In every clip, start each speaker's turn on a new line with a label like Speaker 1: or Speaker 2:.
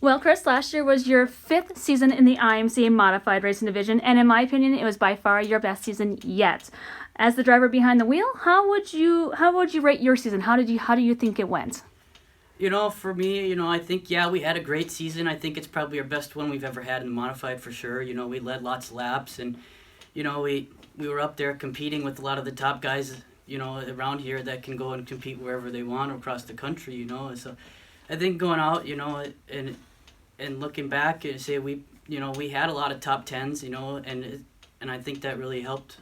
Speaker 1: Well, Chris, last year was your fifth season in the IMCA Modified Racing Division, and in my opinion, it was by far your best season yet. As the driver behind the wheel, how would you rate your season? How do you think it went?
Speaker 2: For me, I think, yeah, we had a great season. I think it's probably our best one we've ever had in the modified for sure. We led lots of laps, and, we were up there competing with a lot of the top guys, around here that can go and compete wherever they want across the country. So I think going out, and looking back and say we had a lot of top tens, and I think that really helped.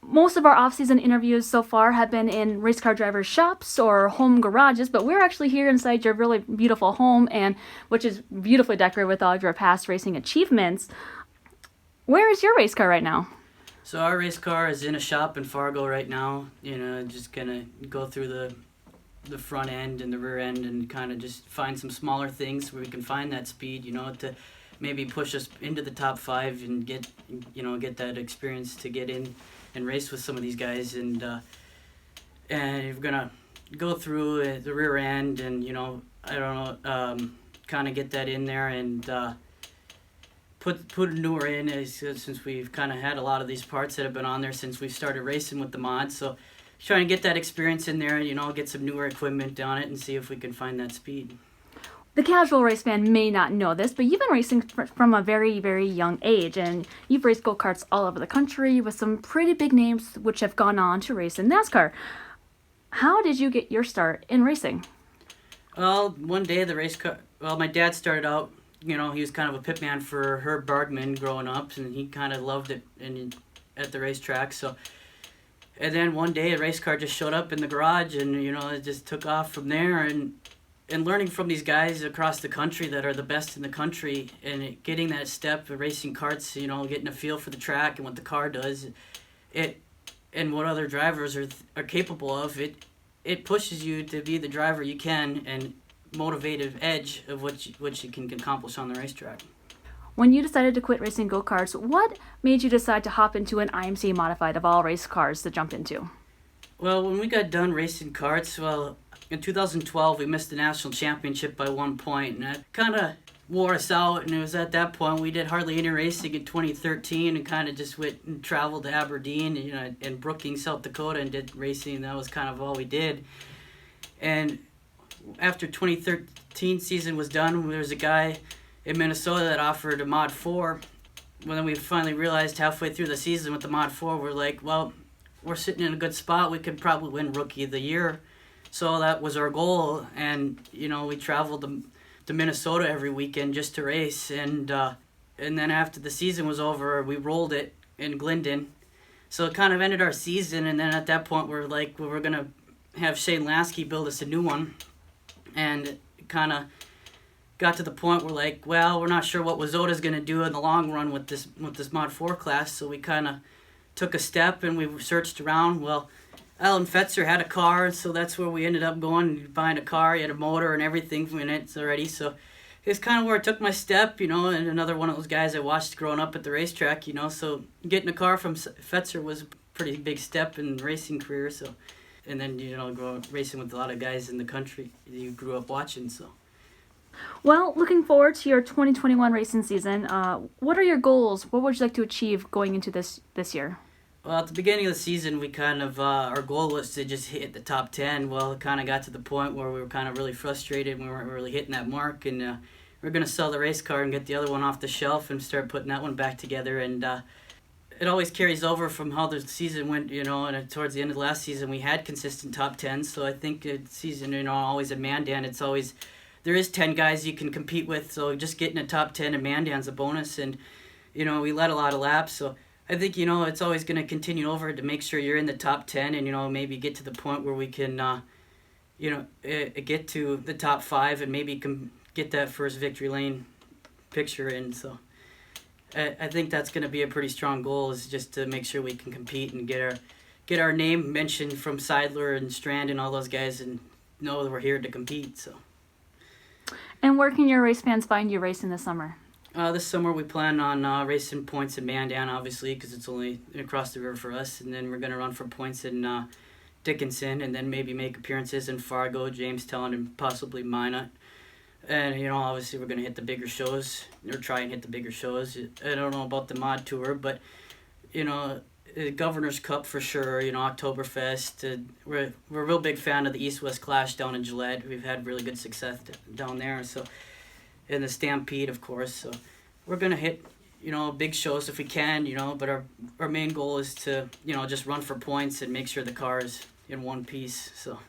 Speaker 1: Most of our off-season interviews so far have been in race car drivers' shops or home garages, but we're actually here inside your really beautiful home, and which is beautifully decorated with all of your past racing achievements. Where is your race car right now?
Speaker 2: So our race car is in a shop in Fargo right now. Just gonna go through the front end and the rear end and kind of just find some smaller things where we can find that speed, to maybe push us into the top five and get that experience to get in and race with some of these guys. And we're gonna go through the rear end and I don't know, kind of get that in there and put a newer in since we've kind of had a lot of these parts that have been on there since we started racing with the mods. So trying to get that experience in there, get some newer equipment on it and see if we can find that speed.
Speaker 1: The casual race fan may not know this, but you've been racing from a very, very young age, and you've raced go-karts all over the country with some pretty big names which have gone on to race in NASCAR. How did you get your start in racing?
Speaker 2: Well, one day my dad started out, he was kind of a pit man for Herb Bergman growing up, and he kind of loved it at the racetrack. And then one day a race car just showed up in the garage, and it just took off from there. And learning from these guys across the country that are the best in the country, and getting that step of racing karts, getting a feel for the track and what the car does, and what other drivers are capable of. It pushes you to be the driver you can and motivative edge of what you can accomplish on the racetrack.
Speaker 1: When you decided to quit racing go-karts, what made you decide to hop into an IMC modified of all race cars to jump into?
Speaker 2: Well, when we got done racing karts, in 2012 we missed the national championship by 1 point, and that kind of wore us out. And it was at that point we did hardly any racing in 2013, and kind of just went and traveled to Aberdeen, and Brookings, South Dakota, and did racing. That was kind of all we did. And after 2013 season was done, there was a guy in Minnesota that offered a Mod 4. When we finally realized halfway through the season with the Mod 4, we're like, well, we're sitting in a good spot. We could probably win Rookie of the Year. So that was our goal. And, we traveled to Minnesota every weekend just to race. And then after the season was over, we rolled it in Glendon. So it kind of ended our season. And then at that point, we're like, we're going to have Shane Lasky build us a new one. And it kind of got to the point where, like, well, we're not sure what Wazota's going to do in the long run with this Mod 4 class. So we kind of took a step and we searched around. Well, Alan Fetzer had a car, so that's where we ended up going, buying a car. He had a motor and everything in it already. So it's kind of where I took my step, and another one of those guys I watched growing up at the racetrack, So getting a car from Fetzer was a pretty big step in the racing career. So, and then, growing racing with a lot of guys in the country you grew up watching, so.
Speaker 1: Well, looking forward to your 2021 racing season. What are your goals? What would you like to achieve going into this year?
Speaker 2: Well, at the beginning of the season, we kind of, our goal was to just hit the top 10. Well, it kind of got to the point where we were kind of really frustrated. We weren't really hitting that mark, and we're going to sell the race car and get the other one off the shelf and start putting that one back together. And it always carries over from how the season went, and towards the end of the last season, we had consistent top 10s. So I think the season, always a Mandan, it's always, there is 10 guys you can compete with. So just getting a top 10 in Mandan's a bonus. And, we led a lot of laps. So I think, it's always going to continue over to make sure you're in the top 10 and, maybe get to the point where we can, get to the top 5 and maybe get that first victory lane picture in. So I think that's going to be a pretty strong goal, is just to make sure we can compete and get our name mentioned from Seidler and Strand and all those guys, and know that we're here to compete. So.
Speaker 1: And where can your race fans find you racing this summer?
Speaker 2: This summer we plan on racing points in Mandan, obviously, because it's only across the river for us. And then we're going to run for points in Dickinson, and then maybe make appearances in Fargo, Jamestown, and possibly Minot. And, you know, obviously we're going to hit the bigger shows, or try and hit the bigger shows. I don't know about the mod tour, but, you know, Governor's Cup for sure, you know, Oktoberfest. We're a real big fan of the East-West Clash down in Gillette. We've had really good success down there. So, and the Stampede, of course. So we're going to hit, you know, big shows if we can, you know, but our main goal is to, you know, just run for points and make sure the car is in one piece. So